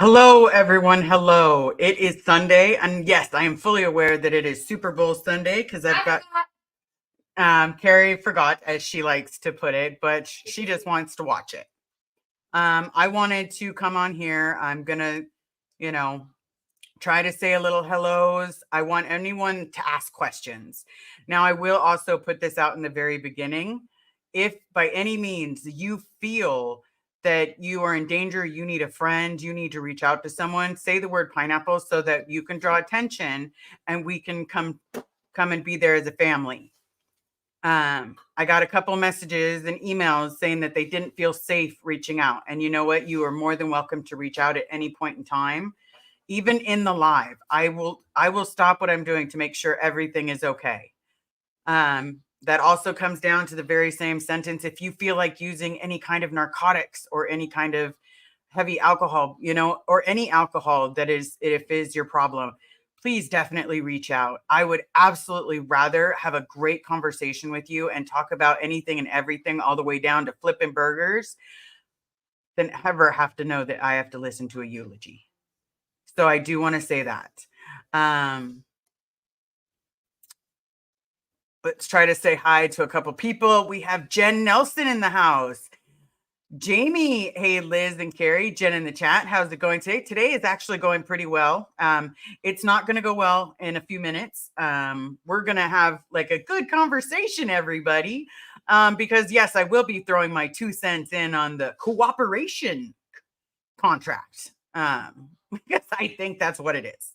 Hello, everyone. Hello. It is Sunday. And yes, I am fully aware that it is Super Bowl Sunday because I've got, Carrie forgot, as she likes to put it, but she just wants to watch it. I wanted to come on here. I'm going to, you know, try to say a little hellos. I want anyone to ask questions. Now, I will also put this out in the very beginning. If by any means you feel that you are in danger, you need a friend, you need to reach out to someone, say the word pineapple so that you can draw attention and we can come and be there as a family. I got a couple messages and emails saying that they didn't feel safe reaching out. And you know what? You are more than welcome to reach out at any point in time. Even in the live, I will stop what I'm doing to make sure everything is okay. That also comes down to the very same sentence. If you feel like using any kind of narcotics or any kind of heavy alcohol, or any alcohol that is, if is your problem, please definitely reach out. I would absolutely rather have a great conversation with you and talk about anything and everything all the way down to flipping burgers than ever have to know that I have to listen to a eulogy. So I do want to say that. Let's try to say hi to a couple people. We have Jen Nelson in the house. Jamie, hey, Liz and Carrie, Jen in the chat. How's it going today? Today is actually going pretty well. It's not going to go well in a few minutes. We're going to have like a good conversation, everybody, because yes, I will be throwing my 2 cents in on the cooperation contract, because I think that's what it is.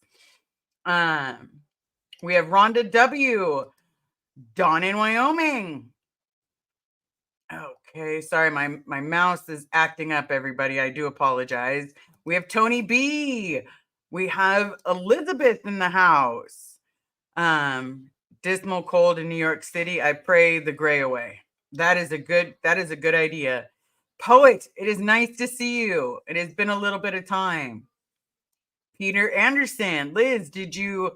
We have Rhonda W., Dawn in Wyoming. Okay, sorry, my mouse is acting up, everybody. I do apologize. We have Tony B. We have Elizabeth in the house. Dismal cold in New York City. I pray the gray away. That is a good idea. Poet, it is nice to see you. It has been a little bit of time. Peter Anderson. Liz, did you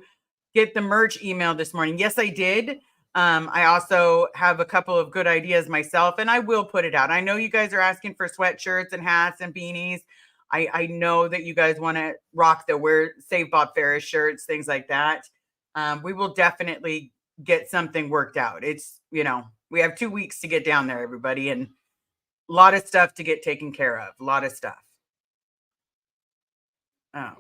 get the merch email this morning? Yes, I did. I also have a couple of good ideas myself, and I will put it out. I know you guys are asking for sweatshirts and hats and beanies. I know that you guys want to rock the wear Save Bob Ferris shirts, things like that. We will definitely get something worked out. It's, we have 2 weeks to get down there, everybody, and a lot of stuff to get taken care of. A lot of stuff. Oh.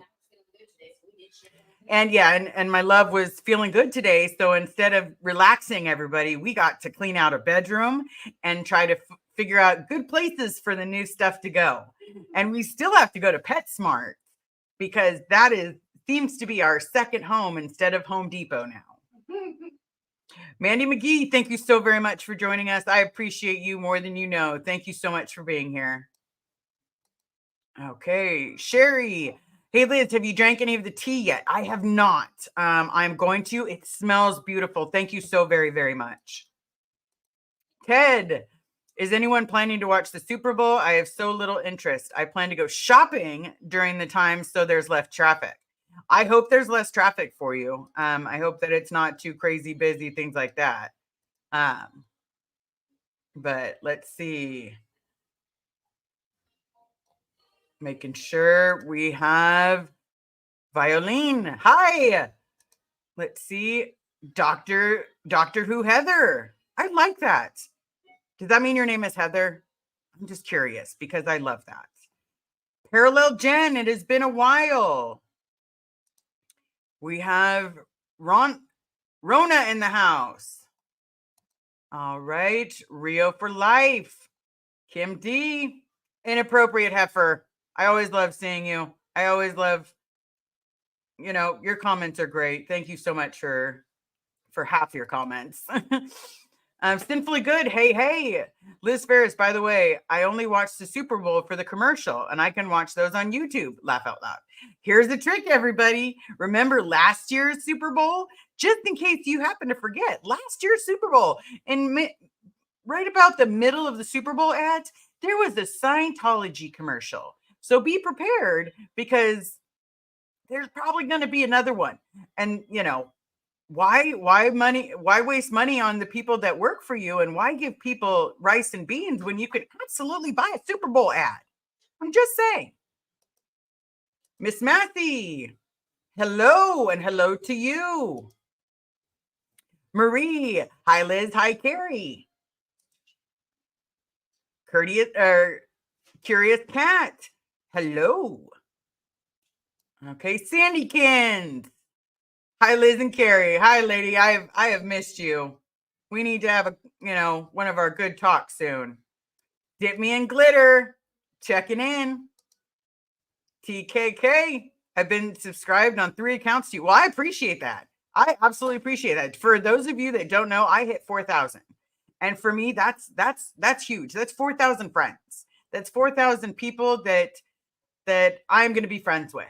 And yeah, and my love was feeling good today. So instead of relaxing everybody, we got to clean out a bedroom and try to figure out good places for the new stuff to go. And we still have to go to PetSmart because that seems to be our second home instead of Home Depot now. Mandy McGee, thank you so very much for joining us. I appreciate you more than you know. Thank you so much for being here. Okay, Sherry. Hey, Liz, have you drank any of the tea yet? I have not. I'm going to. It smells beautiful. Thank you so very, very much. Ted, is anyone planning to watch the Super Bowl? I have so little interest. I plan to go shopping during the time so there's less traffic. I hope there's less traffic for you. I hope that it's not too crazy busy, things like that. But let's see. Making sure we have Violin. Hi. Let's see. Doctor Who Heather. I like that. Does that mean your name is Heather? I'm just curious because I love that. Parallel Jen, it has been a while. We have Rona in the house. All right. Rio for life. Kim D. Inappropriate heifer. I always love seeing you. I always love, your comments are great. Thank you so much for half your comments. Sinfully good. Hey. Liz Ferris, by the way, I only watched the Super Bowl for the commercial, and I can watch those on YouTube. Laugh out loud. Here's the trick, everybody. Remember last year's Super Bowl? Just in case you happen to forget, last year's Super Bowl, and right about the middle of the Super Bowl ads, there was a Scientology commercial. So be prepared because there's probably going to be another one. And, why waste money on the people that work for you, and why give people rice and beans when you could absolutely buy a Super Bowl ad? I'm just saying. Miss Matthew, hello, and hello to you. Marie, hi Liz, hi Carrie. Courteous, Curious Cat, hello. Okay, Sandykins. Hi, Liz and Carrie. Hi, lady. I have missed you. We need to have one of our good talks soon. Dip me in glitter. Checking in. TKK. I've been subscribed on 3 accounts to you. Well, I appreciate that. I absolutely appreciate that. For those of you that don't know, I hit 4,000. And for me, that's huge. That's 4,000 friends. That's 4,000 people that I'm going to be friends with.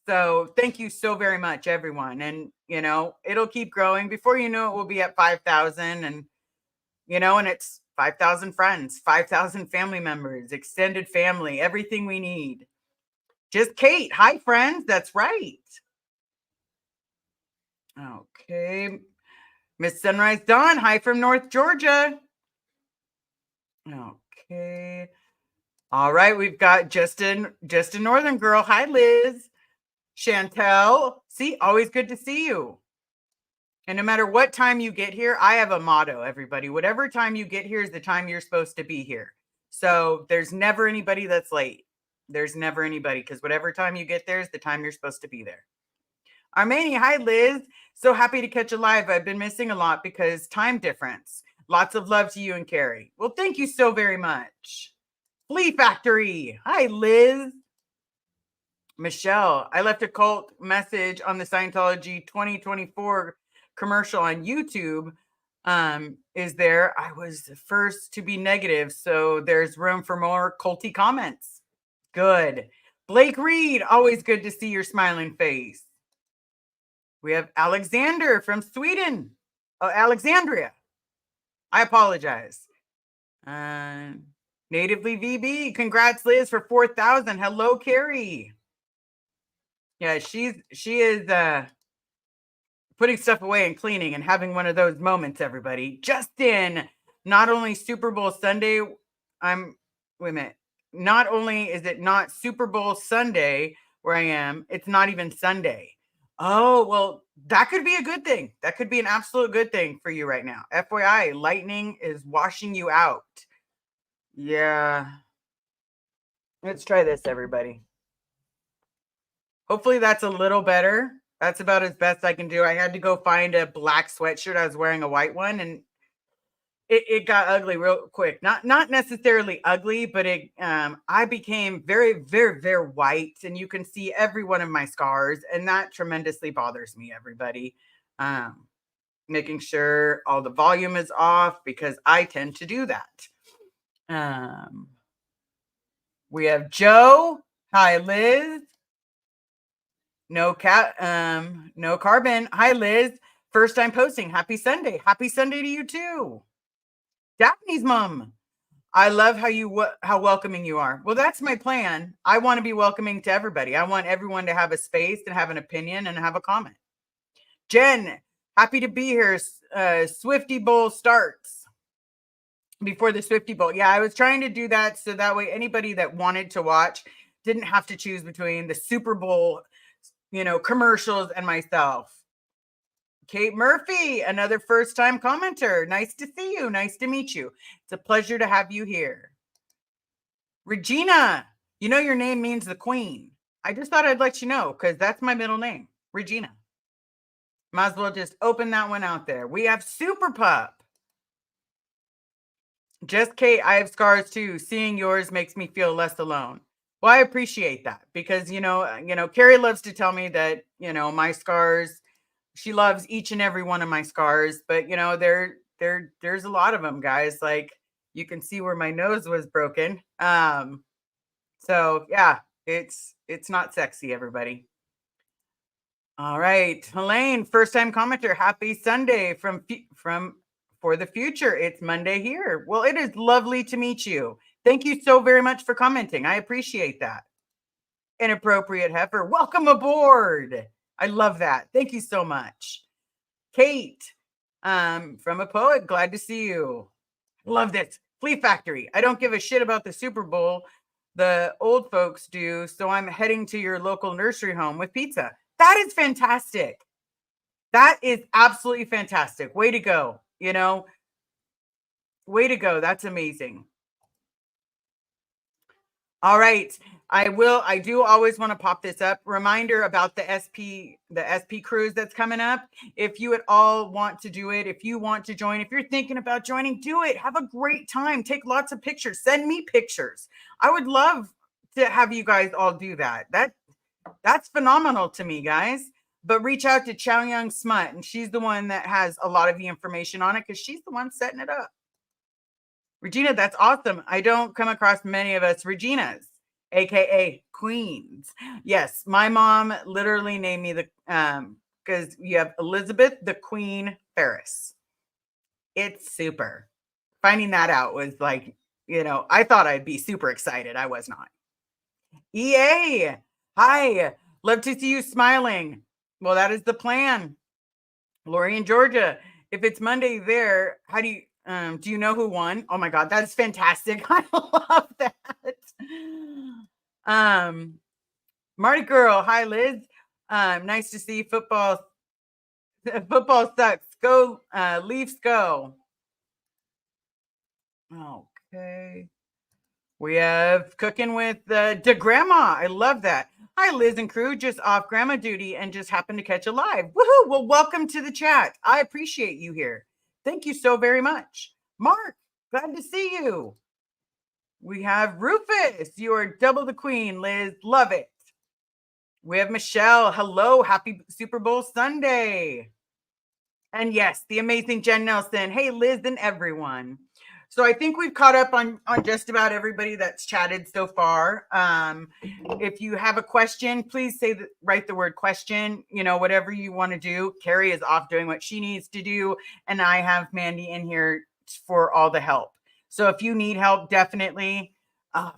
So thank you so very much, everyone. And, it'll keep growing. Before you know it, we'll be at 5,000 and it's 5,000 friends, 5,000 family members, extended family, everything we need. Just Kate. Hi, friends. That's right. Okay. Miss Sunrise Dawn. Hi from North Georgia. Okay. All right. We've got just a Northern girl. Hi, Liz. Chantel. See, always good to see you. And no matter what time you get here, I have a motto, everybody. Whatever time you get here is the time you're supposed to be here. So there's never anybody that's late. There's never anybody, because whatever time you get there is the time you're supposed to be there. Armani, hi, Liz. So happy to catch you live. I've been missing a lot because time difference. Lots of love to you and Carrie. Well, thank you so very much. Flea Factory. Hi, Liz. Michelle, I left a cult message on the Scientology 2024 commercial on YouTube. Is there? I was the first to be negative, so there's room for more culty comments. Good. Blake Reed, always good to see your smiling face. We have Alexander from Sweden. Oh, Alexandria. I apologize. Natively VB, congrats, Liz, for 4,000. Hello, Carrie. Yeah, she is putting stuff away and cleaning and having one of those moments, everybody. Justin, not only Super Bowl Sunday, wait a minute. Not only is it not Super Bowl Sunday where I am, it's not even Sunday. Oh, well, that could be a good thing. That could be an absolute good thing for you right now. FYI, lightning is washing you out. Yeah. Let's try this, everybody. Hopefully that's a little better. That's about as best I can do. I had to go find a black sweatshirt. I was wearing a white one, and it got ugly real quick. Not necessarily ugly, but I became very, very, very white, and you can see every one of my scars, and that tremendously bothers me, everybody. Making sure all the volume is off because I tend to do that. We have Joe. Hi, Liz. No carbon. Hi, Liz. First time posting. Happy Sunday. Happy Sunday to you too. Daphne's mom. I love how welcoming you are. Well, that's my plan. I want to be welcoming to everybody. I want everyone to have a space and have an opinion and have a comment. Jen, happy to be here. Swifty Bowl starts before the Swifty Bowl. Yeah, I was trying to do that so that way anybody that wanted to watch didn't have to choose between the Super Bowl commercials and myself. Kate Murphy, another first time commenter. Nice to see you. Nice to meet you. It's a pleasure to have you here. Regina, your name means the queen. I just thought I'd let you know because that's my middle name, Regina. Might as well just open that one out there. We have Super Pup. Just Kate, I have scars too. Seeing yours makes me feel less alone. Well, I appreciate that because, Carrie loves to tell me that, my scars, she loves each and every one of my scars, but there's a lot of them, guys. Like you can see where my nose was broken. So yeah, it's not sexy, everybody. All right, Helene, first time commenter. Happy Sunday from for the future. It's Monday here. Well, it is lovely to meet you. Thank you so very much for commenting. I appreciate that. Inappropriate heifer. Welcome aboard. I love that. Thank you so much. Kate, from a poet, glad to see you. Love this. Flea Factory. I don't give a shit about the Super Bowl the old folks do. So I'm heading to your local nursery home with pizza. That is fantastic. That is absolutely fantastic. Way to go. Way to go. That's amazing. All right. I do always want to pop this up. Reminder about the SP cruise that's coming up. If you at all want to do it, if you want to join, if you're thinking about joining, do it. Have a great time. Take lots of pictures. Send me pictures. I would love to have you guys all do that. That's phenomenal to me, guys. But reach out to Chow Young Smut, and she's the one that has a lot of the information on it because she's the one setting it up. Regina, that's awesome. I don't come across many of us Reginas, aka queens. Yes, my mom literally named me the because you have Elizabeth the Queen Ferris. It's super. Finding that out was like, I thought I'd be super excited. I was not. EA, hi. Love to see you smiling. Well, that is the plan. Lori in Georgia. If it's Monday there, how do you know who won? Oh my God, that is fantastic. I love that. Marty girl, hi Liz. Nice to see football. Football sucks. Go, Leafs go. Okay. We have cooking with the grandma. I love that. Hi, Liz and crew. Just off grandma duty and just happened to catch a live. Woohoo! Well, welcome to the chat. I appreciate you here. Thank you so very much. Mark, glad to see you. We have Rufus. You are double the queen, Liz. Love it. We have Michelle. Hello. Happy Super Bowl Sunday. And yes, the amazing Jen Nelson. Hey, Liz and everyone. So I think we've caught up on just about everybody that's chatted so far. If you have a question, please write the word question, whatever you want to do. Carrie is off doing what she needs to do. And I have Mandy in here for all the help. So if you need help, definitely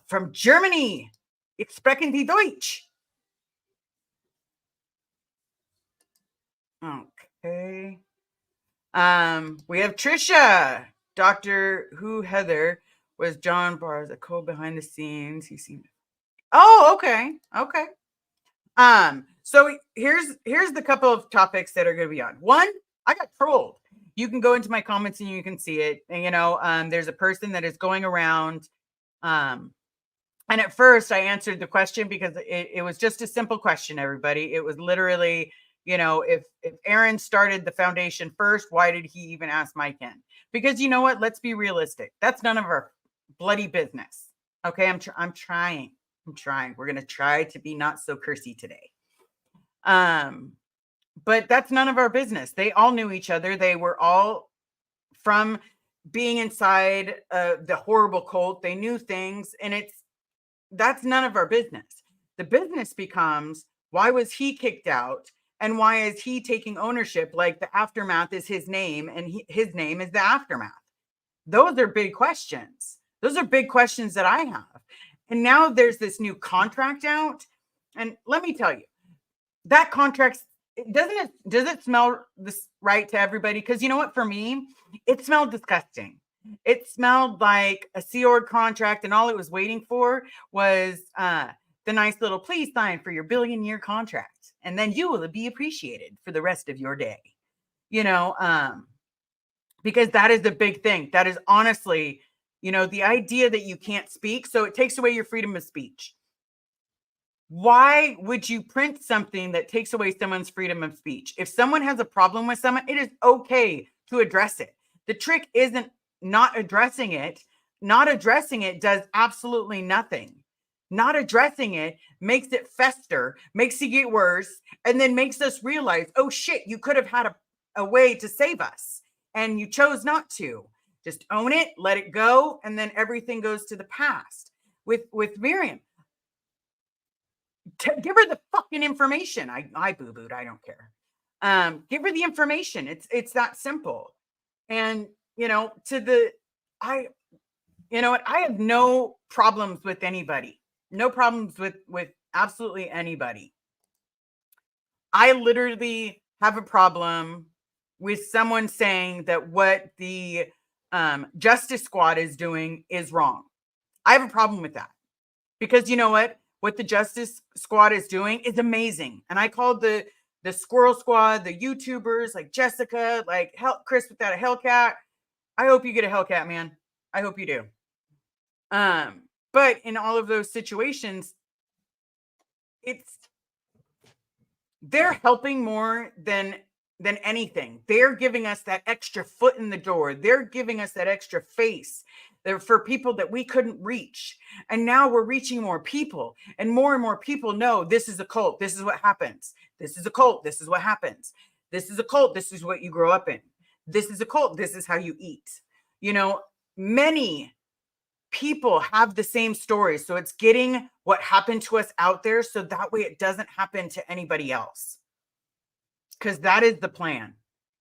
from Germany, ich sprechen die Deutsch. Okay. We have Trisha. Doctor Who Heather was John Barr's a co behind the scenes. He seemed. Oh, okay. Okay. So here's the couple of topics that are going to be on. One, I got trolled. You can go into my comments and you can see it. And there's a person that is going around. And at first I answered the question because it was just a simple question, everybody. It was literally, if Aaron started the foundation first, why did he even ask Mike in? Because you know what? Let's be realistic. That's none of our bloody business. Okay, I'm trying. We're gonna try to be not so cursy today. But that's none of our business. They all knew each other. They were all from being inside the horrible cult. They knew things, and that's none of our business. The business becomes, why was he kicked out? And why is he taking ownership? Like the aftermath is his name and his name is the aftermath. Those are big questions. Those are big questions that I have. And now there's this new contract out. And let me tell you, that contract, does it smell this right to everybody? Because you know what, for me, it smelled disgusting. It smelled like a Sea Org contract, and all it was waiting for was the nice little please sign for your billion-year contract, and then you will be appreciated for the rest of your day. Because that is the big thing. That is honestly, the idea that you can't speak, so it takes away your freedom of speech. Why would you print something that takes away someone's freedom of speech? If someone has a problem with someone, it is okay to address it. The trick isn't not addressing it. Not addressing it does absolutely nothing. Not addressing it makes it fester, makes it get worse, and then makes us realize, oh shit, you could have had a way to save us, and you chose not to. Just own it, let it go, and then everything goes to the past. With Miriam, give her the fucking information. I boo-booed. I don't care. Give her the information. It's that simple. And I have no problems with anybody. No problems with absolutely anybody. I literally have a problem with someone saying that what the Justice Squad is doing is wrong. I have a problem with that. Because you know what the Justice Squad is doing is amazing. And I called the Squirrel Squad, the YouTubers like Jessica, like Chris without a Hellcat. I hope you get a Hellcat, man. I hope you do. But in all of those situations, it's they're helping more than anything. They're giving us that extra foot in the door. They're giving us that extra face for people that we couldn't reach. And now we're reaching more people, and more people know this is a cult. This is what happens. This is a cult. This is what happens. This is a cult. This is what you grow up in. This is a cult. This is how you eat. You know, many people have the same story. So it's getting what happened to us out there so that way it doesn't happen to anybody else. Because that is the plan.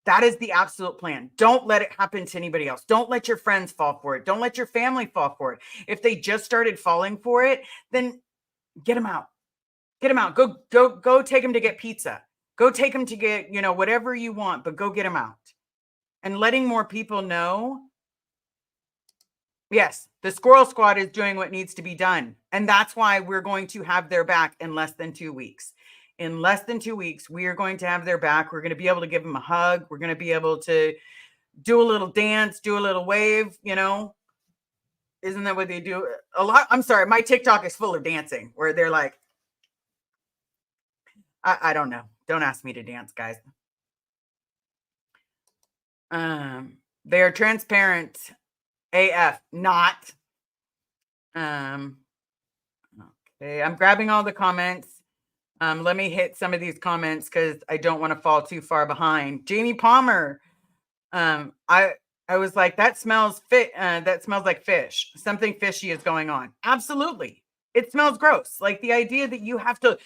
That is the absolute plan. Don't let it happen to anybody else. Don't let your friends fall for it. Don't let your family fall for it. If they just started falling for it, then get them out. Get them out. Go take them to get pizza. Go take them to get, whatever you want, but go get them out. And letting more people know, yes, the Squirrel Squad is doing what needs to be done. And that's why we're going to have their back in less than 2 weeks. In less than 2 weeks, we are going to have their back. We're going to be able to give them a hug. We're going to be able to do a little dance, do a little wave, Isn't that what they do? A lot. I'm sorry. My TikTok is full of dancing where they're like, I don't know. Don't ask me to dance, guys. They are transparent AF, not. Okay, I'm grabbing all the comments. Let me hit some of these comments because I don't want to fall too far behind. Jamie Palmer. I was like, that smells like fish. Something fishy is going on. Absolutely. It smells gross. Like the idea that you have to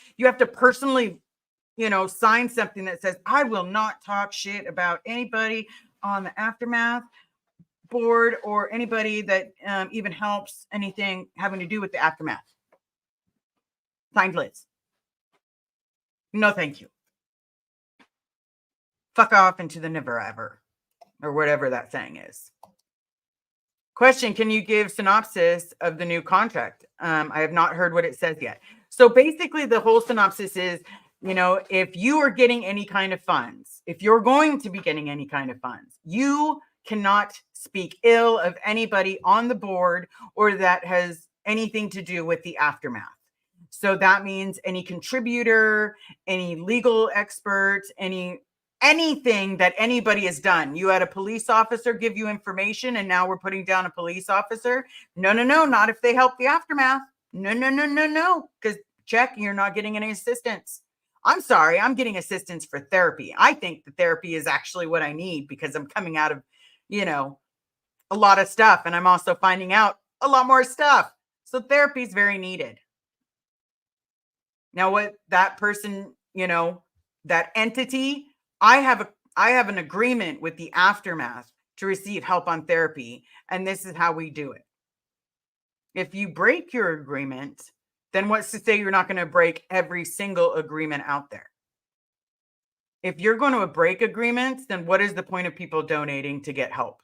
personally, sign something that says, I will not talk shit about anybody on the Aftermath board or anybody that even helps anything having to do with the Aftermath. Signed, Liz. No, thank you. Fuck off into the never ever, or whatever that saying is. Question, can you give synopsis of the new contract? I have not heard what it says yet. So basically the whole synopsis is, if you are getting any kind of funds, if you're going to be getting any kind of funds, you cannot speak ill of anybody on the board or that has anything to do with the Aftermath. So that means any contributor, any legal expert, anything that anybody has done. You had a police officer give you information and now we're putting down a police officer. No, not if they help the Aftermath. No. Because check, you're not getting any assistance. I'm sorry, I'm getting assistance for therapy. I think the therapy is actually what I need because I'm coming out of, a lot of stuff. And I'm also finding out a lot more stuff. So therapy is very needed. Now, what that person, that entity, I have an agreement with the Aftermath to receive help on therapy. And this is how we do it. If you break your agreement, then what's to say you're not going to break every single agreement out there? If you're going to break agreements, then what is the point of people donating to get help?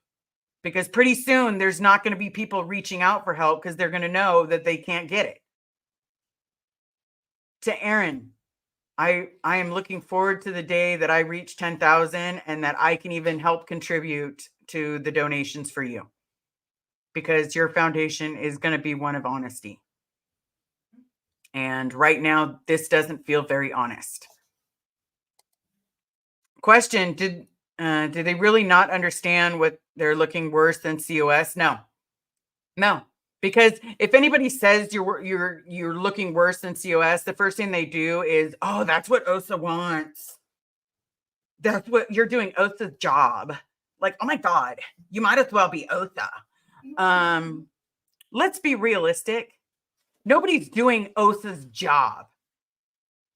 Because pretty soon there's not going to be people reaching out for help because they're going to know that they can't get it. To Aaron, I am looking forward to the day that I reach 10,000 and that I can even help contribute to the donations for you. Because your foundation is going to be one of honesty. And right now, this doesn't feel very honest. Question, did they really not understand what they're looking worse than COS? No. Because if anybody says you're looking worse than COS, the first thing they do is, oh, that's what OSA wants. That's what you're doing, OSA's job. Like, oh my God, you might as well be OSA. Let's be realistic. Nobody's doing OSA's job.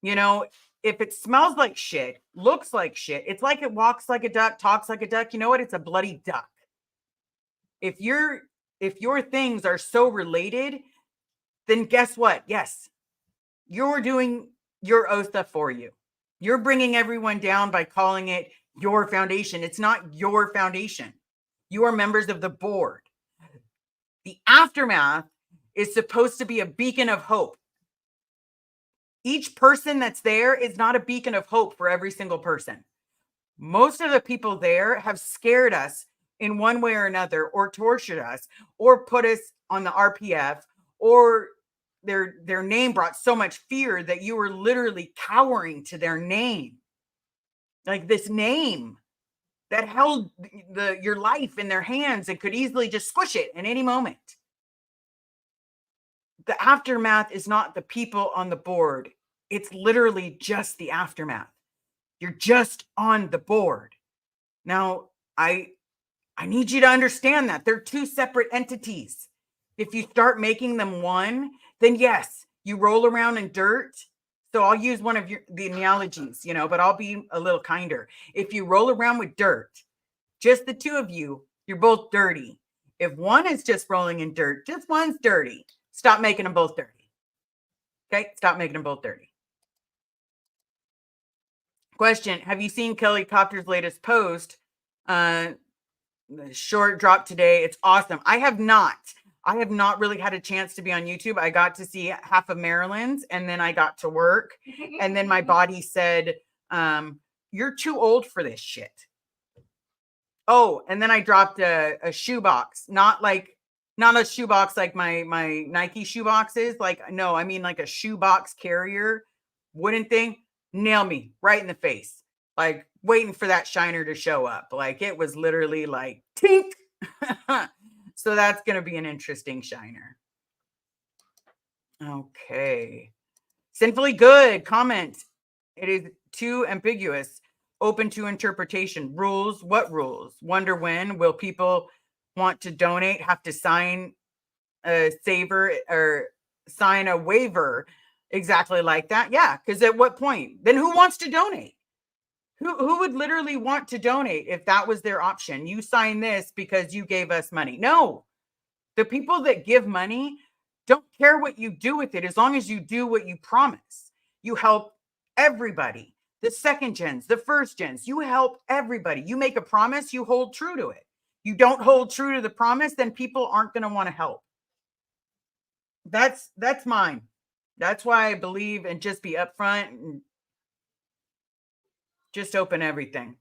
If it smells like shit, looks like shit, it's like it walks like a duck, talks like a duck, you know what? It's a bloody duck. If your things are so related, then guess what? Yes, you're doing your OSA for you. You're bringing everyone down by calling it your foundation. It's not your foundation. You are members of the board. The Aftermath is supposed to be a beacon of hope. Each person that's there is not a beacon of hope for every single person. Most of the people there have scared us in one way or another, or tortured us, or put us on the RPF, or their name brought so much fear that you were literally cowering to their name. Like this name that held your life in their hands and could easily just squish it in any moment. The aftermath is not the people on the board. It's literally just the aftermath. You're just on the board. Now, I need you to understand that they're two separate entities. If you start making them one, then yes, you roll around in dirt. So I'll use one of the analogies, but I'll be a little kinder. If you roll around with dirt, just the two of you, you're both dirty. If one is just rolling in dirt, just one's dirty. Stop making them both dirty. Okay? Stop making them both dirty. Question: have you seen Kelly Copter's latest post? The short drop today. It's awesome. I have not really had a chance to be on YouTube. I got to see half of Maryland's, and then I got to work, and then my body said, you're too old for this shit. Oh, and then I dropped a shoebox, not a shoebox like my Nike shoeboxes. Like, no, I mean like a shoebox carrier wooden thing. Nail me right in the face. Like waiting for that shiner to show up. Like it was literally like tink. So that's going to be an interesting shiner. Okay. Sinfully good comment. It is too ambiguous. Open to interpretation. Rules. What rules? Wonder when will people want to donate have to sign a saver or sign a waiver exactly like that? Yeah, because at what point? Then who wants to donate? Who would literally want to donate if that was their option? You sign this because you gave us money. No. The people that give money don't care what you do with it as long as you do what you promise. You help everybody. The second gens, the first gens, you help everybody. You make a promise, you hold true to it. You don't hold true to the promise, then people aren't going to want to help. That's mine. That's why I believe in just be upfront and just open everything.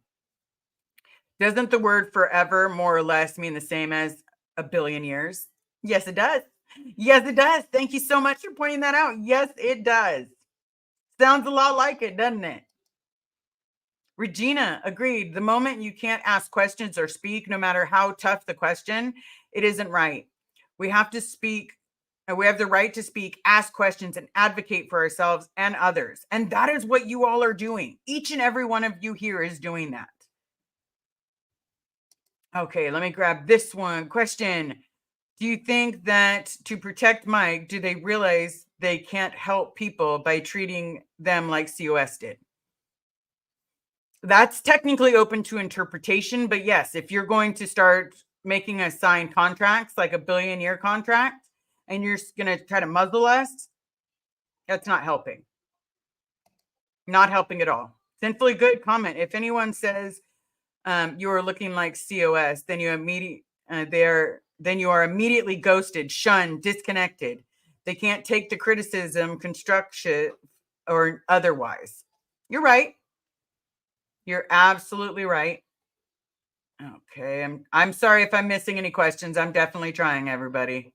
Doesn't the word forever more or less mean the same as a billion years? Yes, it does. Yes, it does. Thank you so much for pointing that out. Yes, it does. Sounds a lot like it, doesn't it? Regina, agreed. The moment you can't ask questions or speak, no matter how tough the question, it isn't right. We have to speak, and we have the right to speak, ask questions, and advocate for ourselves and others. And that is what you all are doing. Each and every one of you here is doing that. Okay, let me grab this one. Question: do you think that to protect Mike, do they realize they can't help people by treating them like COS did? That's technically open to interpretation, but yes, if you're going to start making us sign contracts like a billion-year contract and you're going to try to muzzle us, that's not helping. Not helping at all. Sinfully good comment. If anyone says you are looking like COS, then you are immediately ghosted, shunned, disconnected. They can't take the criticism, construction, or otherwise. You're right. You're absolutely right. Okay, I'm sorry if I'm missing any questions. I'm definitely trying, everybody.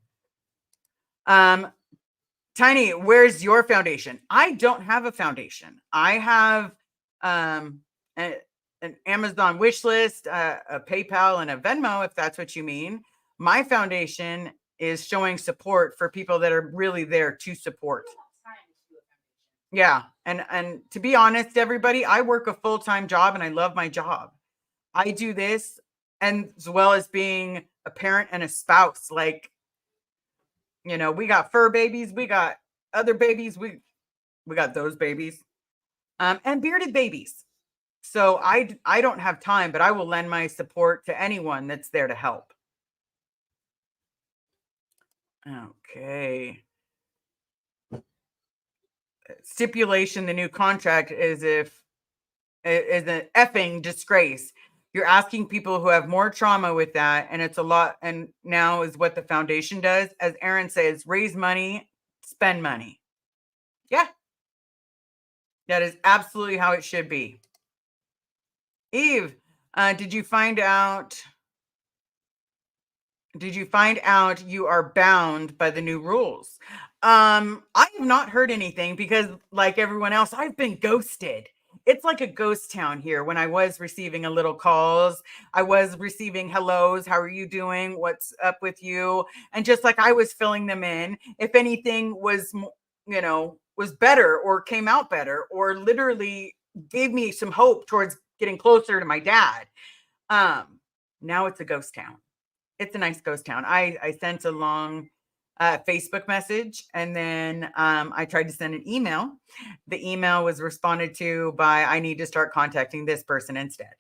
Tiny, where's your foundation? I don't have a foundation. I have an Amazon wish list, a PayPal, and a Venmo, if that's what you mean. My foundation is showing support for people that are really there to support. Yeah. And to be honest, everybody, I work a full-time job and I love my job. I do this and as well as being a parent and a spouse. Like, we got fur babies, we got other babies, we got those babies, and bearded babies. So I don't have time, but I will lend my support to anyone that's there to help. Okay. Stipulation, the new contract is an effing disgrace. You're asking people who have more trauma with that, and it's a lot. And now is what the foundation does. As Aaron says, raise money, spend money. Yeah, that is absolutely how it should be. Eve, did you find out you are bound by the new rules? I have not heard anything because, like everyone else, I've been ghosted. It's like a ghost town here. When I was receiving a little calls, I was receiving hellos. How are you doing? What's up with you? And just like I was filling them in, if anything was, was better or came out better or literally gave me some hope towards getting closer to my dad. Now it's a ghost town. It's a nice ghost town. I sent a long Facebook message, and then I tried to send an email. The email was responded to by, I need to start contacting this person instead.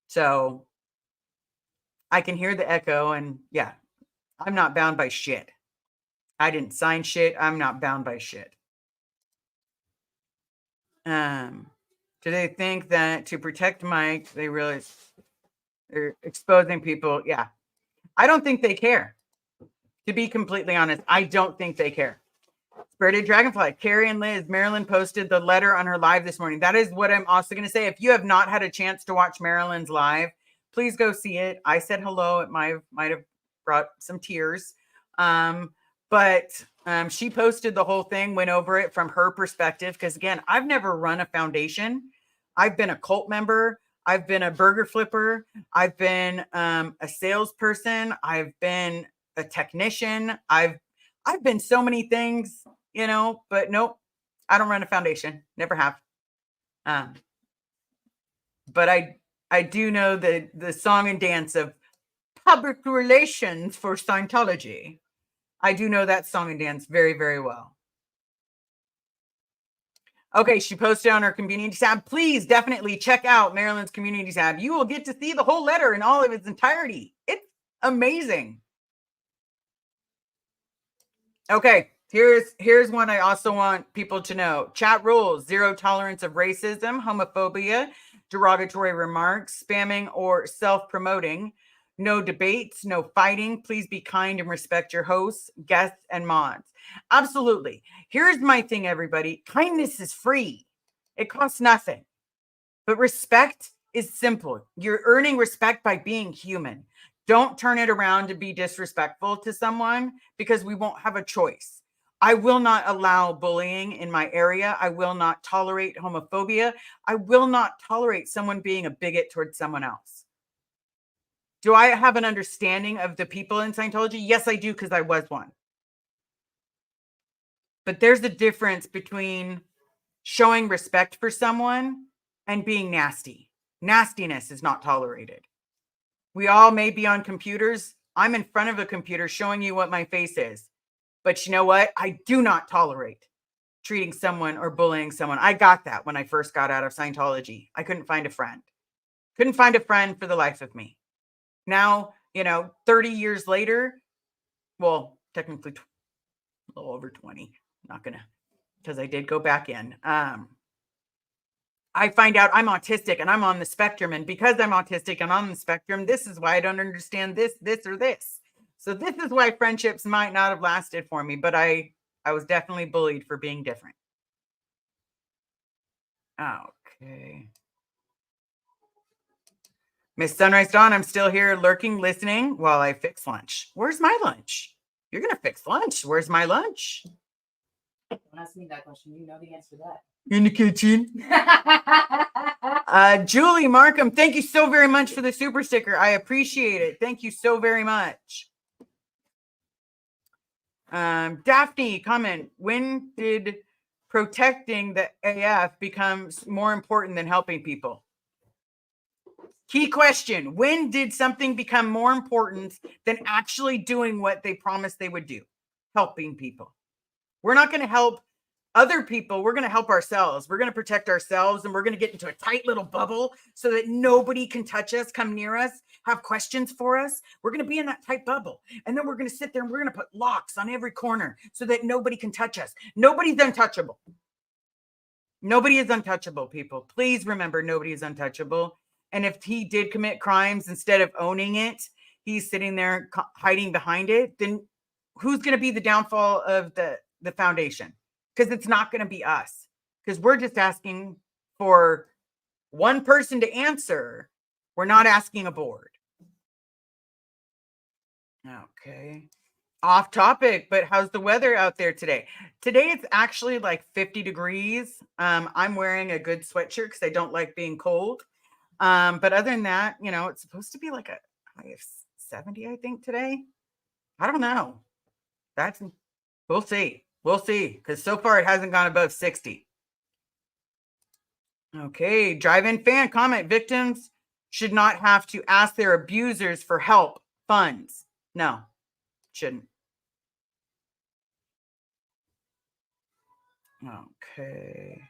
So I can hear the echo, and yeah, I'm not bound by shit. I didn't sign shit. I'm not bound by shit. Do they think that to protect Mike, they realize they're exposing people? Yeah. I don't think they care. To be completely honest, I don't think they care. Spirited Dragonfly, Carrie and Liz, Marilyn posted the letter on her live this morning. That is what I'm also going to say. If you have not had a chance to watch Marilyn's live, please go see it. I said hello. It might have brought some tears. But she posted the whole thing, went over it from her perspective. Because again, I've never run a foundation. I've been a cult member. I've been a burger flipper. I've been a salesperson. I've been a technician. I've been so many things, but nope, I don't run a foundation. Never have. But I do know the song and dance of public relations for Scientology. I do know that song and dance very, very well. Okay, she posted on her community tab. Please definitely check out Marilyn's community tab. You will get to see the whole letter in all of its entirety. It's amazing. Okay, here's one I also want people to know. Chat rules: 0 tolerance of racism, homophobia, derogatory remarks, spamming, or self-promoting. No debates, no fighting. Please be kind and respect your hosts, guests, and mods. Absolutely. Here's my thing, everybody. Kindness is free. It costs nothing. But respect is simple. You're earning respect by being human. Don't turn it around to be disrespectful to someone because we won't have a choice. I will not allow bullying in my area. I will not tolerate homophobia. I will not tolerate someone being a bigot towards someone else. Do I have an understanding of the people in Scientology? Yes, I do, because I was one. But there's a difference between showing respect for someone and being nasty. Nastiness is not tolerated. We all may be on computers. I'm in front of a computer showing you what my face is. But you know what? I do not tolerate treating someone or bullying someone. I got that when I first got out of Scientology. I couldn't find a friend. Couldn't find a friend for the life of me. Now, 30 years later, well, technically a little over 20. Not going to, because I did go back in. I find out I'm autistic and I'm on the spectrum. And because I'm autistic and on the spectrum, this is why I don't understand this, or this. So this is why friendships might not have lasted for me, but I was definitely bullied for being different. Okay. Miss Sunrise Dawn, I'm still here lurking, listening while I fix lunch. Where's my lunch? You're going to fix lunch. Where's my lunch? Don't ask me that question. You know the answer to that. In the kitchen. Julie Markham, thank you so very much for the super sticker. I appreciate it. Thank you so very much. Daphne, comment: when did protecting the AF become more important than helping people? Key question: when did something become more important than actually doing what they promised they would do? Helping people. We're not going to help other people. We're going to help ourselves. We're going to protect ourselves, and we're going to get into a tight little bubble so that nobody can touch us, come near us, have questions for us. We're going to be in that tight bubble. And then we're going to sit there and we're going to put locks on every corner so that nobody can touch us. Nobody's untouchable. Nobody is untouchable, people. Please remember, nobody is untouchable. And if he did commit crimes, instead of owning it, he's sitting there hiding behind it, then who's going to be the downfall of the foundation? Because it's not going to be us, because we're just asking for one person to answer. We're not asking a board. Okay. Off topic, but how's the weather out there today? Today it's actually like 50 degrees. I'm wearing a good sweatshirt because I don't like being cold. But other than that, it's supposed to be like a high of 70, I think, today. I don't know. We'll see. We'll see. Because so far it hasn't gone above 60. Okay. Drive-in fan comment. Victims should not have to ask their abusers for help, funds. No, shouldn't. Okay.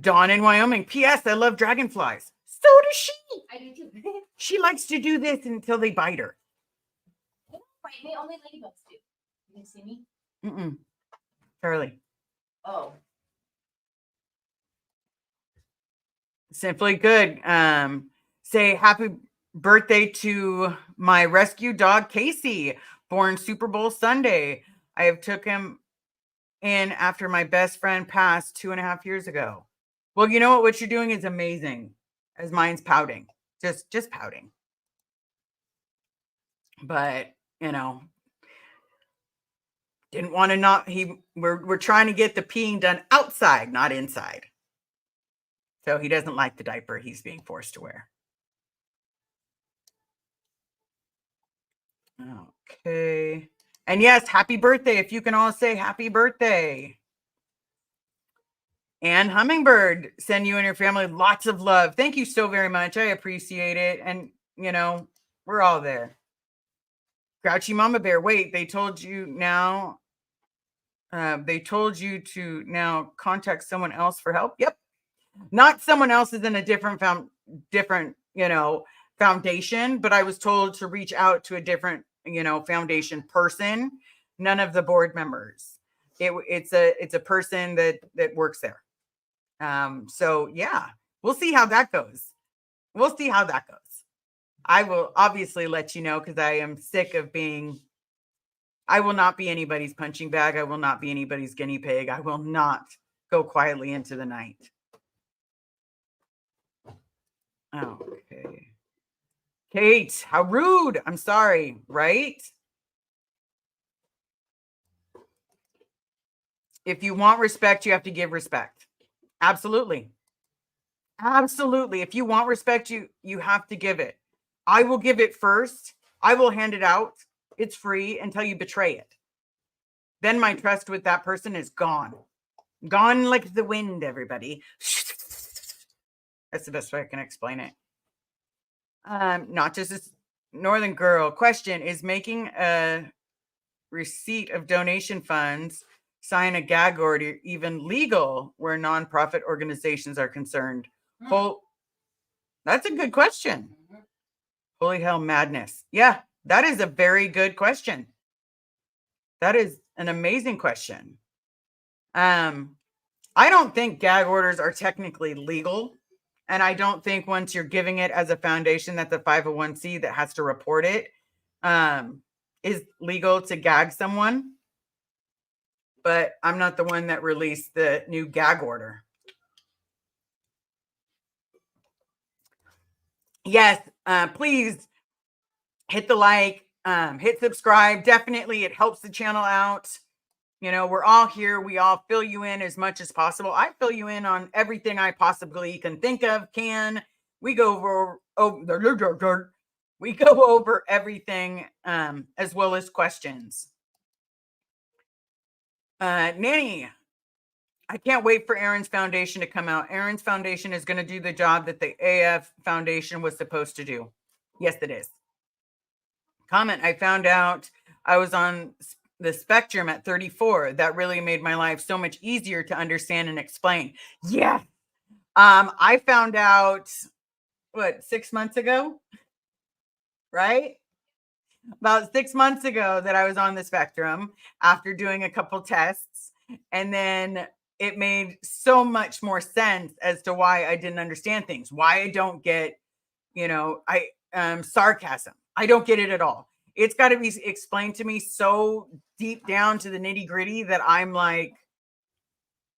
Dawn in Wyoming. P.S. I love dragonflies. So does she. I do too. She likes to do this until they bite her. Right, me only ladybugs do. You can see me? Mm-mm. Charlie. Oh. Simply good. Say happy birthday to my rescue dog, Casey, born Super Bowl Sunday. I have took him in after my best friend passed 2.5 years ago. Well, you know what you're doing is amazing, as mine's pouting. Just pouting. But, didn't want to we're trying to get the peeing done outside, not inside. So he doesn't like the diaper he's being forced to wear. Okay. And yes, happy birthday. If you can all say happy birthday. And Hummingbird, send you and your family lots of love. Thank you so very much. I appreciate it. And, we're all there. Grouchy Mama Bear, wait, they told you now. They told you to now contact someone else for help. Yep. Not someone else is in a different foundation, but I was told to reach out to a different, foundation person. None of the board members. It's a person that works there. So yeah, we'll see how that goes. I will obviously let you know, because I am sick of I will not be anybody's punching bag. I will not be anybody's guinea pig. I will not go quietly into the night. Okay. Kate, how rude. I'm sorry, right? If you want respect, you have to give respect. Absolutely. Absolutely. If you want respect, you have to give it. I will give it first. I will hand it out. It's free until you betray it. Then my trust with that person is gone. Gone like the wind, everybody. That's the best way I can explain it. Not just this Northern girl. Question: is making a receipt of donation funds, sign a gag order, even legal where nonprofit organizations are concerned? That's a good question. Holy hell, madness. Yeah, that is a very good question. That is an amazing question. I don't think gag orders are technically legal. And I don't think once you're giving it as a foundation that's a 501c that has to report it, is legal to gag someone. But I'm not the one that released the new gag order. Yes, please hit the like, hit subscribe. Definitely, it helps the channel out. We're all here. We all fill you in as much as possible. I fill you in on everything I possibly can think of. We go over everything, as well as questions. Nanny, I can't wait for Aaron's foundation to come out. Aaron's foundation is going to do the job that the AF foundation was supposed to do. Yes, it is. Comment: I found out I was on the spectrum at 34. That really made my life so much easier to understand and explain. Yeah. I found out 6 months ago, right? About 6 months ago that I was on the spectrum after doing a couple tests. And then it made so much more sense as to why I didn't understand things, why I don't get, sarcasm. I don't get it at all. It's got to be explained to me so deep down to the nitty gritty that I'm like,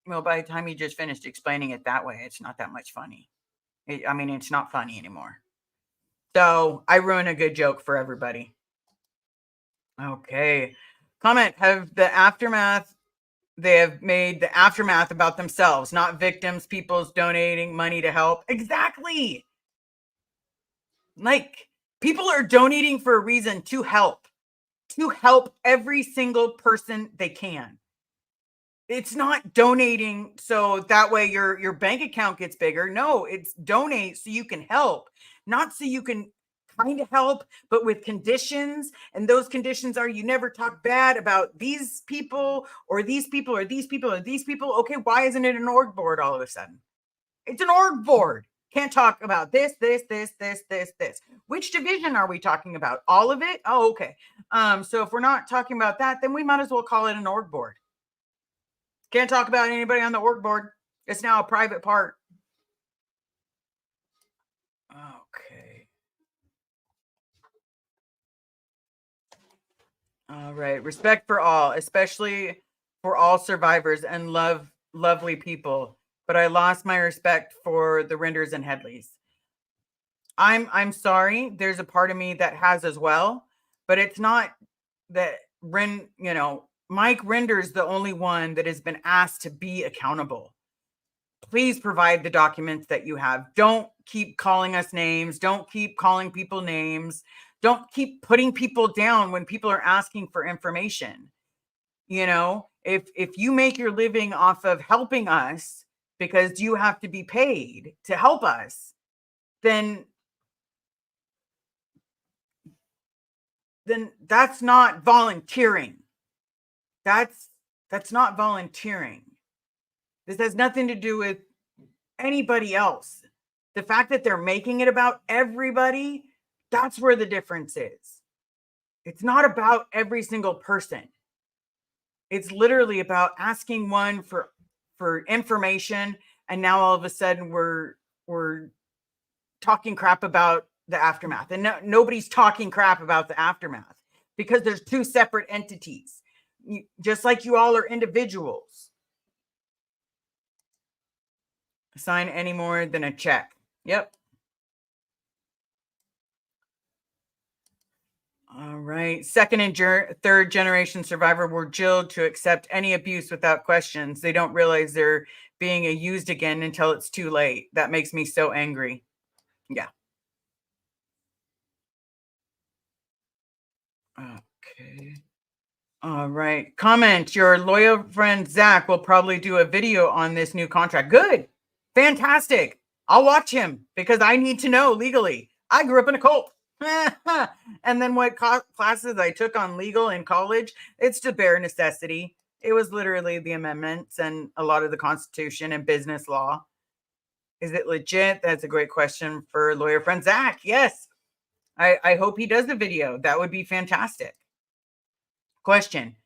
well, by the time you just finished explaining it that way, it's not that much funny. It's not funny anymore. So I ruin a good joke for everybody. Okay. Comment. They have made the aftermath about themselves, not victims, people's donating money to help. Exactly. Like, people are donating for a reason, to help every single person they can. It's not donating so that way your bank account gets bigger. No, it's donate so you can help, not so you can kind of help, but with conditions. And those conditions are, you never talk bad about these people or these people or these people or these people. Okay, why isn't it an org board all of a sudden? It's an org board. Can't talk about this. Which division are we talking about? All of it? Oh, okay. So if we're not talking about that, then we might as well call it an org board. Can't talk about anybody on the org board. It's now a private part. Okay. All right. Respect for all, especially for all survivors and lovely people. But I lost my respect for the Renders and Headleys. I'm sorry. There's a part of me that has as well, but it's not that Mike Render's the only one that has been asked to be accountable. Please provide the documents that you have. Don't keep calling us names. Don't keep calling people names. Don't keep putting people down when people are asking for information. If you make your living off of helping us because you have to be paid to help us, then that's not volunteering. That's not volunteering. This has nothing to do with anybody else. The fact that they're making it about everybody, that's where the difference is. It's not about every single person. It's literally about asking one for information, and now all of a sudden we're talking crap about the aftermath. And nobody's talking crap about the aftermath because there's two separate entities. Just like you all are individuals. Sign any more than a check. Yep. All right. Second and third generation survivor were jailed to accept any abuse without questions. They don't realize they're being used again until it's too late. That makes me so angry. Yeah. Okay. All right. Comment. Your loyal friend Zach will probably do a video on this new contract. Good. Fantastic. I'll watch him because I need to know legally. I grew up in a cult. And then what classes I took on legal in college, it's just bare necessity. It was literally the amendments and a lot of the Constitution and business law. Is it legit? That's a great question for lawyer friend Zach. Yes. I hope he does the video. That would be fantastic. Question.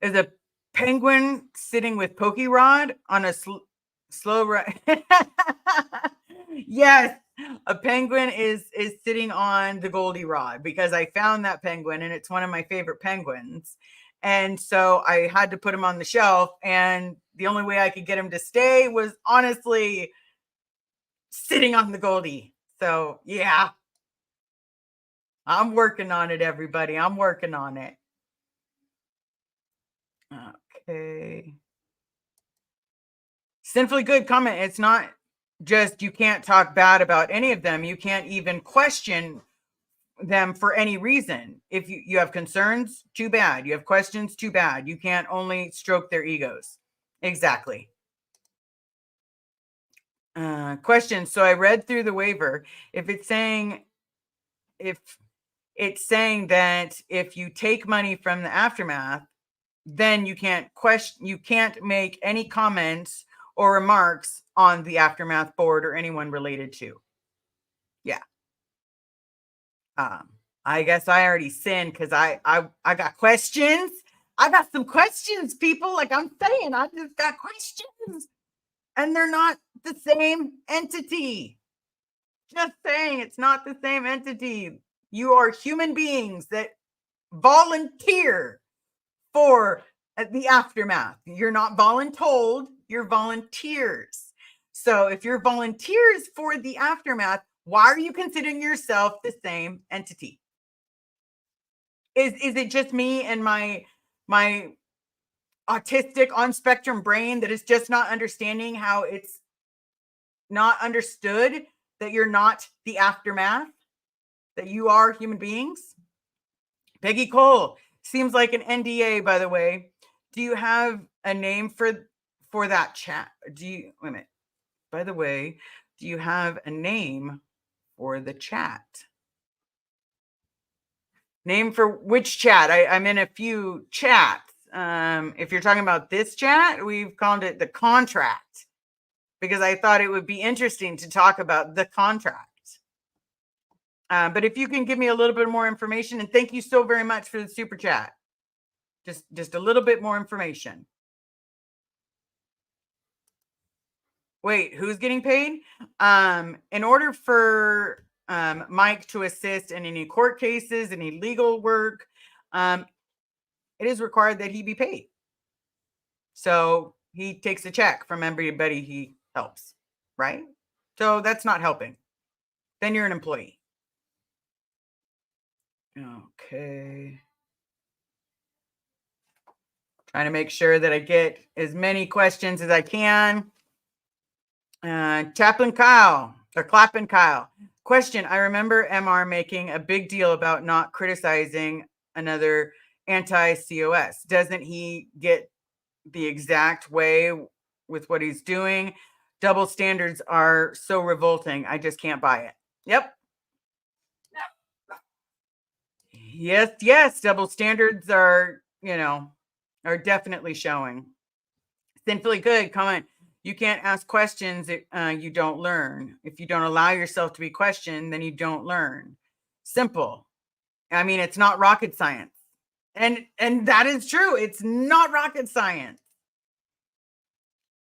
Is a penguin sitting with Pokey Rod on a slow ride? Yes, a penguin is sitting on the Goldie Rod because I found that penguin and it's one of my favorite penguins. And so I had to put him on the shelf, and the only way I could get him to stay was honestly sitting on the Goldie. So yeah, I'm working on it, everybody. I'm working on it. Okay. Sinfully good comment. It's not just you can't talk bad about any of them. You can't even question them for any reason. If you have concerns, too bad. You have questions, too bad. You can't only stroke their egos. Exactly. Question. So I read through the waiver. If it's saying that if you take money from the aftermath, then you can't make any comments or remarks on the aftermath board or anyone related to. Yeah. I guess I already sinned because I got questions. I got some questions, people. Like I'm saying, I just got questions. And they're not the same entity. Just saying, it's not the same entity. You are human beings that volunteer for the aftermath. You're not voluntold, you're volunteers. So if you're volunteers for the aftermath, why are you considering yourself the same entity? Is it just me and my autistic on spectrum brain that is just not understanding how it's not understood that you're not the aftermath, that you are human beings? Peggy Cole, seems like an NDA, by the way. Do you have a name for that chat? Do you, wait a minute. By the way, do you have a name for the chat? Name for which chat? I'm in a few chats. If you're talking about this chat, we've called it the contract because I thought it would be interesting to talk about the contract. But if you can give me a little bit more information, and thank you so very much for the super chat. Just a little bit more information. Wait, who's getting paid? In order for Mike to assist in any court cases, any legal work, it is required that he be paid. So he takes a check from everybody he helps, right? So that's not helping. Then you're an employee. Okay. Trying to make sure that I get as many questions as I can. Chaplain Kyle, or Clappin Kyle. Question, I remember MR making a big deal about not criticizing another anti-COS. Doesn't he get the exact way with what he's doing? Double standards are so revolting. I just can't buy it. Yep. Yes. Double standards are, are definitely showing. Sinfully good comment. You can't ask questions if you don't learn. If you don't allow yourself to be questioned, then you don't learn. Simple. I mean, it's not rocket science. And that is true. It's not rocket science.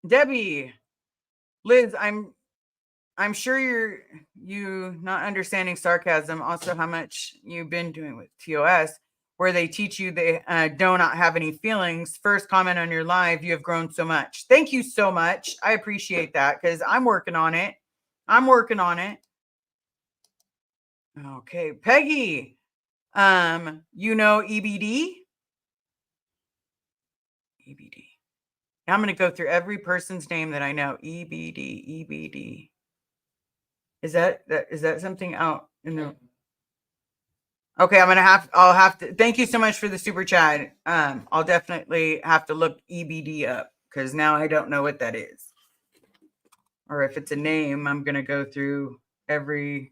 Debbie, Liz, I'm sure you not understanding sarcasm. Also, how much you've been doing with TOS, where they teach you they do not have any feelings. First comment on your live, you have grown so much. Thank you so much. I appreciate that because I'm working on it. Okay, Peggy, EBD? EBD. Now I'm going to go through every person's name that I know. EBD. Is that something out in the... Okay, I'll have to, thank you so much for the super chat. I'll definitely have to look EBD up because now I don't know what that is. Or if it's a name, I'm going to go through everybody's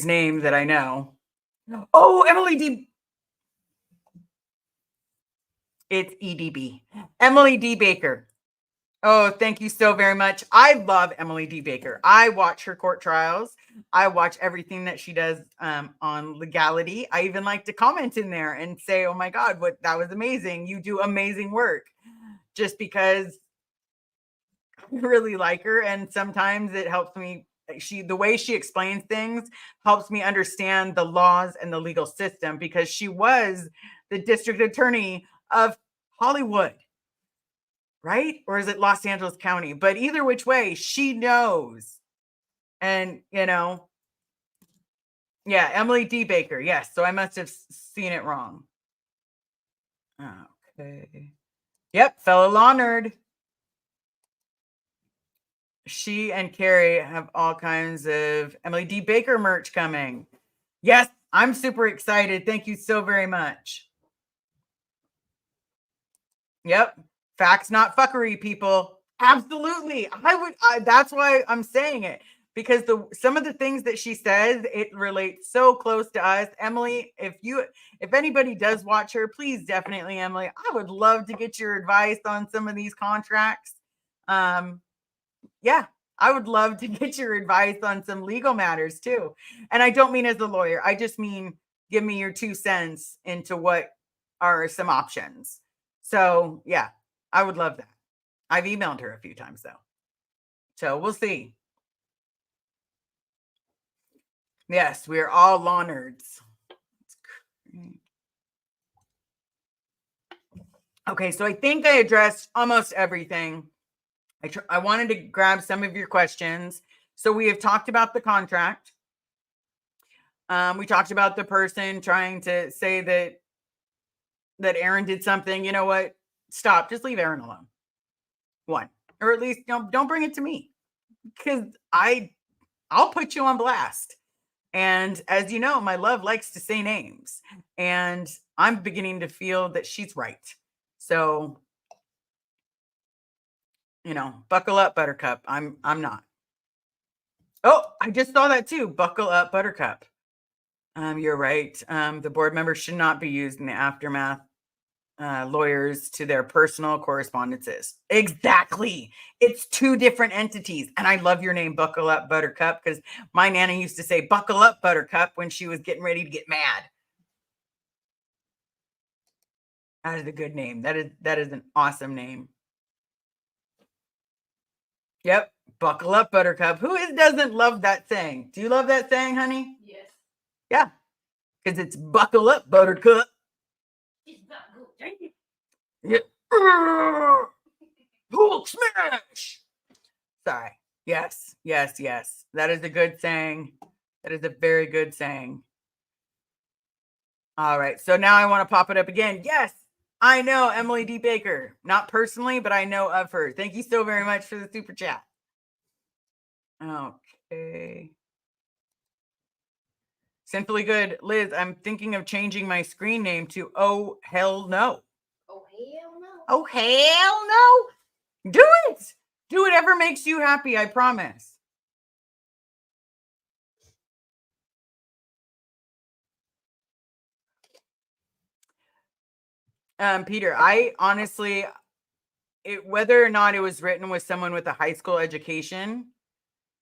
name that I know. Oh, Emily D. It's EDB. Emily D. Baker. Oh, thank you so very much. I love Emily D. Baker. I watch her court trials. I watch everything that she does on legality. I even like to comment in there and say, oh my God, that was amazing. You do amazing work. Just because I really like her. And sometimes it helps me. The way she explains things helps me understand the laws and the legal system because she was the district attorney of Hollywood. Right? Or is it Los Angeles County? But either which way, she knows. And, yeah, Emily D. Baker. Yes. So I must have seen it wrong. Okay. Yep. Fellow law nerd. She and Carrie have all kinds of Emily D. Baker merch coming. Yes. I'm super excited. Thank you so very much. Yep. Facts, not fuckery, people. Absolutely. That's why I'm saying it, because some of the things that she says, it relates so close to us. Emily, if anybody does watch her, please definitely, Emily, I would love to get your advice on some of these contracts. Yeah, I would love to get your advice on some legal matters too. And I don't mean as a lawyer. I just mean give me your 2 cents into what are some options. So yeah, I would love that. I've emailed her a few times though. So we'll see. Yes, we are all law nerds. Okay, so I think I addressed almost everything. I wanted to grab some of your questions. So we have talked about the contract. We talked about the person trying to say that Aaron did something. You know what? Stop. Just leave Aaron alone. One, or at least don't bring it to me, because I'll put you on blast. And as you know, my love likes to say names, and I'm beginning to feel that she's right. So, buckle up, Buttercup. I'm not. Oh, I just saw that too. Buckle up, Buttercup. You're right. The board members should not be used in the aftermath. Lawyers to their personal correspondences. Exactly. It's 2 different entities. And I love your name, Buckle Up Buttercup, because my Nana used to say, buckle up Buttercup, when she was getting ready to get mad. That is a good name. That is an awesome name. Yep. Buckle up Buttercup. Who doesn't love that saying? Do you love that saying, honey? Yes. Yeah. Because it's buckle up Buttercup. It's not good. Yeah. Hulk smash. Sorry. Yes. That is a good saying. That is a very good saying. All right. So now I want to pop it up again. Yes, I know Emily D. Baker. Not personally, but I know of her. Thank you so very much for the super chat. Okay. Simply Good. Liz, I'm thinking of changing my screen name to Oh Hell No. Oh hell no. Oh hell no. Do it. Do whatever makes you happy, I promise. Peter, I honestly, whether or not it was written with someone with a high school education,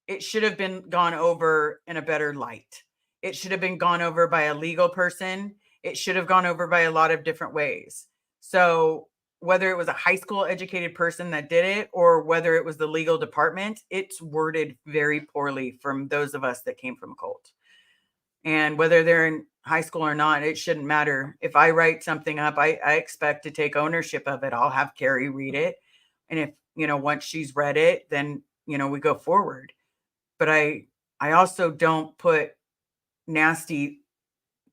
it should have been gone over in a better light. It should have been gone over by a legal person. It should have gone over by a lot of different ways. So whether it was a high school educated person that did it, or whether it was the legal department, it's worded very poorly from those of us that came from a cult. And whether they're in high school or not, it shouldn't matter. If I write something up, I expect to take ownership of it. I'll have Carrie read it. And if, once she's read it, then, we go forward. But I also don't put nasty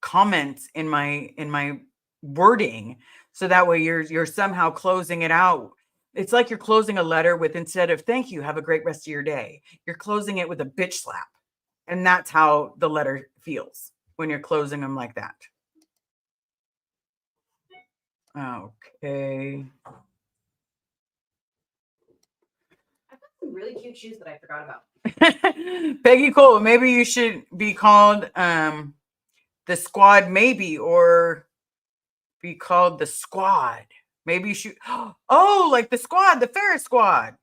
comments in my wording, so that way you're somehow closing it out. It's like you're closing a letter with, instead of thank you, have a great rest of your day, you're closing it with a bitch slap. And that's how the letter feels when you're closing them like that. Okay. I've got some really cute shoes that I forgot about. Peggy Cole, maybe you should be called the squad, maybe, or be called the squad. Maybe you should. Oh, like the squad, the Ferris squad.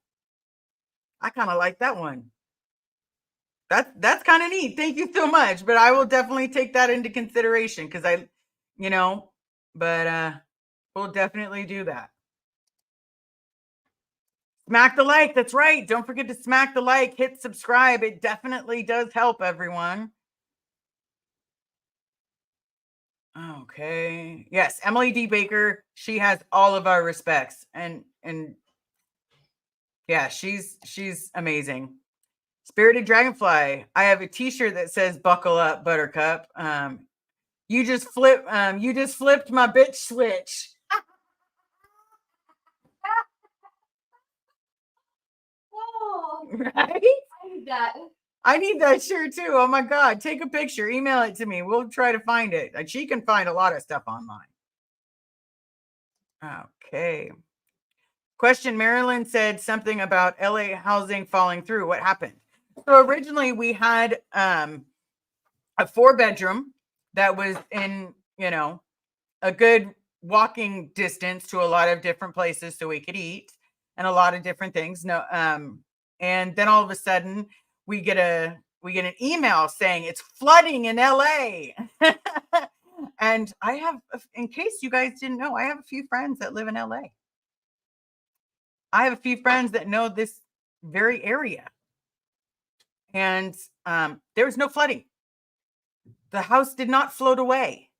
I kind of like that one. That's kind of neat. Thank you so much. But I will definitely take that into consideration, because but we'll definitely do that. Smack the like. That's right. Don't forget to smack the like, hit subscribe. It definitely does help, everyone. Okay. Yes, Emily D. Baker. She has all of our respects, and yeah, she's amazing. Spirited Dragonfly. I have a T-shirt that says "Buckle Up, Buttercup." You just flipped my bitch switch. Oh, Right? I need that. I need that shirt too. Oh my God. Take a picture, email it to me. We'll try to find it. She can find a lot of stuff online. Okay. Question. Marilyn said something about LA housing falling through. What happened? So originally we had a 4-bedroom that was in, a good walking distance to a lot of different places so we could eat and a lot of different things. And then all of a sudden we get an email saying it's flooding in LA. And I have, in case you guys didn't know, I have a few friends that live in LA. I have a few friends that know this very area. And there was no flooding. The house did not float away.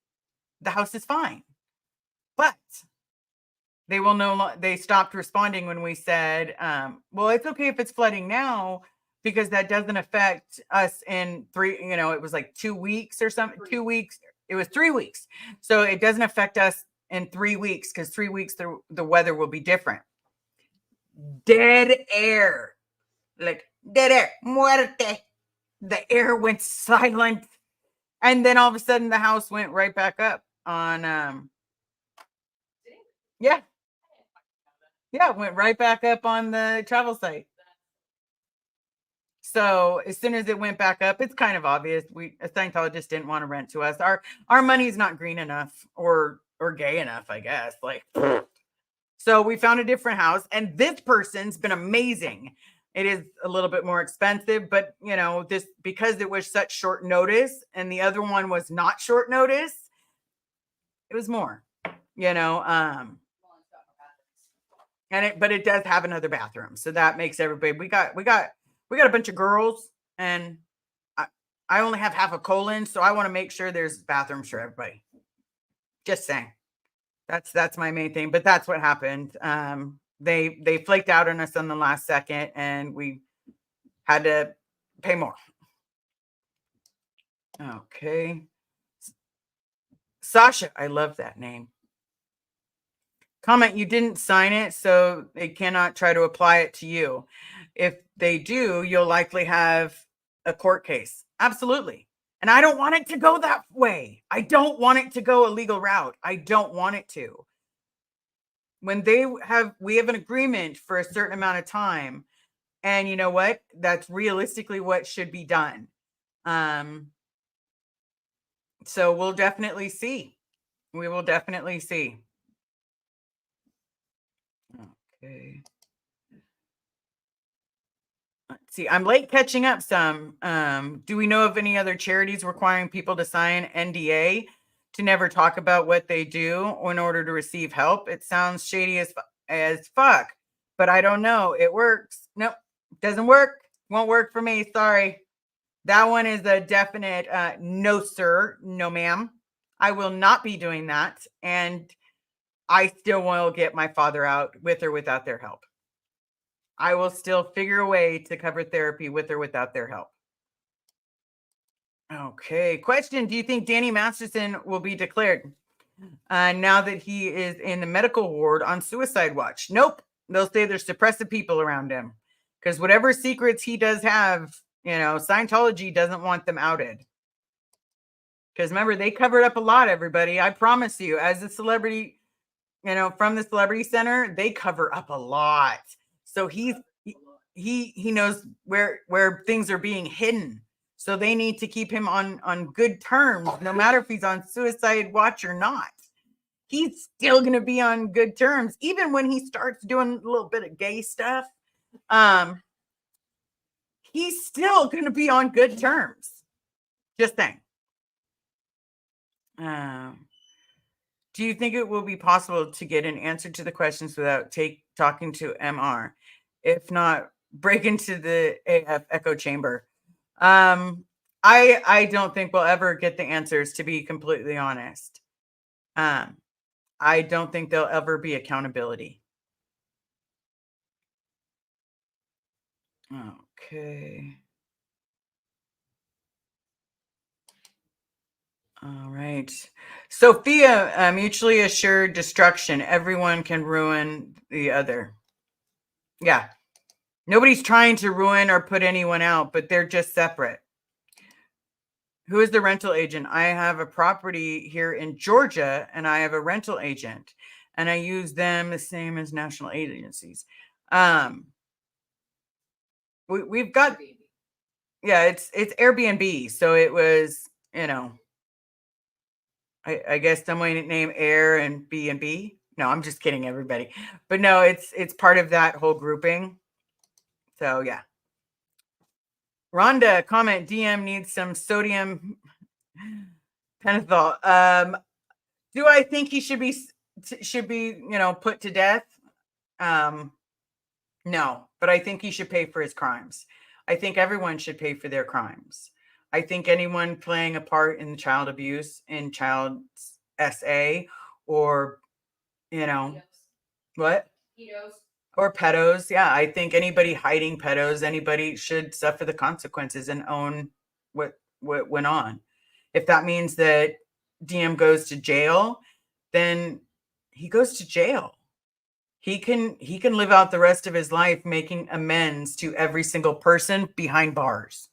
The house is fine. But they stopped responding when we said, well, it's okay if it's flooding now, because that doesn't affect us in it was like 2 weeks or something. 2 weeks. It was 3 weeks. So it doesn't affect us in 3 weeks, because 3 weeks the weather will be different. Dead air. Like dead air. Muerte. The air went silent. And then all of a sudden the house went right back up on yeah. Yeah, it went right back up on the travel site. So as soon as it went back up, it's kind of obvious a Scientologist didn't want to rent to us. Our money's not green enough or gay enough, I guess. Like, so we found a different house, and this person's been amazing. It is a little bit more expensive, but this, because it was such short notice, and the other one was not short notice, it was more. But it does have another bathroom, so that makes everybody. We got a bunch of girls, and I only have half a colon, so I want to make sure there's bathrooms for everybody. Just saying. That's my main thing, but that's what happened. They flaked out on us on the last second, and we had to pay more. Okay. Sasha, I love that name. Comment, you didn't sign it, so they cannot try to apply it to you. If they do, you'll likely have a court case. Absolutely. And I don't want it to go that way. I don't want it to go a legal route. I don't want it to. When we have an agreement for a certain amount of time, and you know what? That's realistically what should be done. So we'll definitely see. We will definitely see. Okay. Let's see. I'm late catching up some. Do we know of any other charities requiring people to sign NDA to never talk about what they do in order to receive help? It sounds shady as fuck, but I don't know. It works. Nope. Doesn't work. Won't work for me. Sorry. That one is a definite no, sir. No, ma'am. I will not be doing that. And I still will get my father out with or without their help. I will still figure a way to cover therapy with or without their help. Okay. Question. Do you think Danny Masterson will be declared now that he is in the medical ward on suicide watch? Nope. They'll say there's suppressive people around him, because whatever secrets he does have, Scientology doesn't want them outed. Because remember, they covered up a lot, everybody. I promise you, as a celebrity, from the Celebrity Center, they cover up a lot. So he knows where things are being hidden. So they need to keep him on good terms, no matter if he's on suicide watch or not. He's still going to be on good terms, even when he starts doing a little bit of gay stuff. He's still going to be on good terms. Just saying. Do you think it will be possible to get an answer to the questions without talking to MR? If not, break into the AF echo chamber. I don't think we'll ever get the answers, to be completely honest. I don't think there'll ever be accountability. Okay. All right. Sophia, mutually assured destruction. Everyone can ruin the other. Yeah. Nobody's trying to ruin or put anyone out, but they're just separate. Who is the rental agent? I have a property here in Georgia, and I have a rental agent, and I use them the same as national agencies. We've got, yeah, it's Airbnb. So it was, I guess someone named Air and B&B. No, I'm just kidding, everybody. But no, it's part of that whole grouping. So yeah. Rhonda, comment, DM needs some sodium pentothal. Do I think he should be put to death? No, but I think he should pay for his crimes. I think everyone should pay for their crimes. I think anyone playing a part in child abuse, in child SA, or what? Pedos. Or pedos. Yeah, I think anybody hiding pedos, anybody should suffer the consequences and own what went on. If that means that DM goes to jail, then he goes to jail. He can live out the rest of his life making amends to every single person behind bars.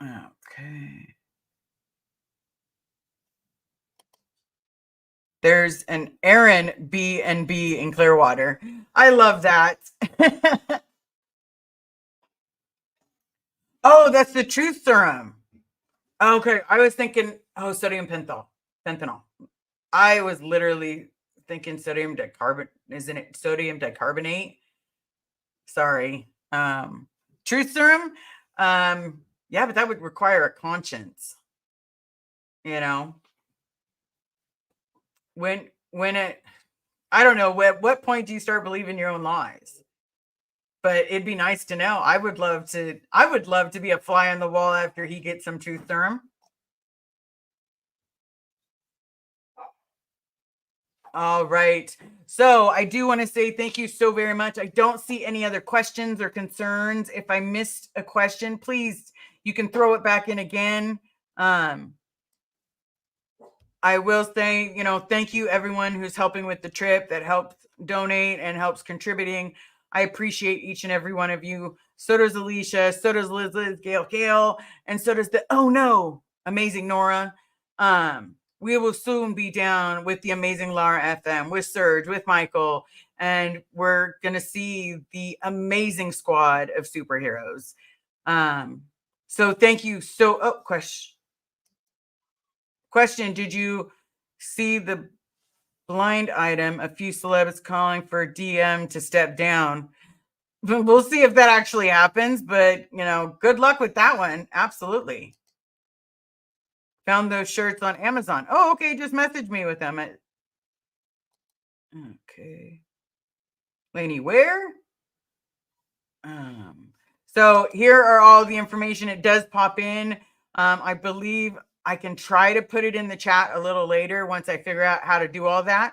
Okay. There's an Aaron B&B in Clearwater. I love that. Oh, that's the truth serum. Okay, I was thinking, sodium fentanyl. I was literally thinking sodium dicarbonate. Isn't it sodium dicarbonate? Sorry. Truth serum. Yeah, but that would require a conscience. When it, I don't know, at what point do you start believing your own lies? But it'd be nice to know. I would love to be a fly on the wall after he gets some truth serum. All right. So I do want to say thank you so very much. I don't see any other questions or concerns. If I missed a question, please, you can throw it back in again. I will say, thank you everyone who's helping with the trip, that helps donate and helps contributing. I appreciate each and every one of you. So does Alicia, so does Liz, Gail, and so does the amazing Nora. We will soon be down with the amazing Lara FM, with Serge, with Michael, and we're gonna see the amazing squad of superheroes. So thank you. So, question, did you see the blind item? A few celebs calling for DM to step down. We'll see if that actually happens, but good luck with that one. Absolutely. Found those shirts on Amazon. Oh, okay. Just message me with them. Okay. Lainey, where? So here are all the information. It does pop in. I believe I can try to put it in the chat a little later once I figure out how to do all that.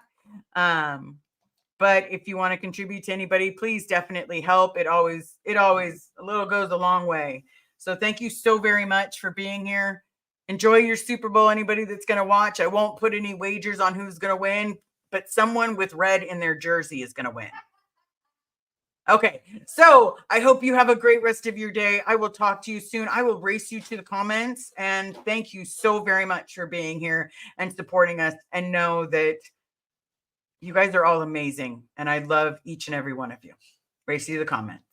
But if you want to contribute to anybody, please definitely help. It always a little goes a long way. So thank you so very much for being here. Enjoy your Super Bowl. Anybody that's going to watch, I won't put any wagers on who's going to win, but someone with red in their jersey is going to win. Okay, so I hope you have a great rest of your day. I will talk to you soon. I will race you to the comments, and thank you so very much for being here and supporting us, and know that you guys are all amazing, and I love each and every one of you. Race you to the comments.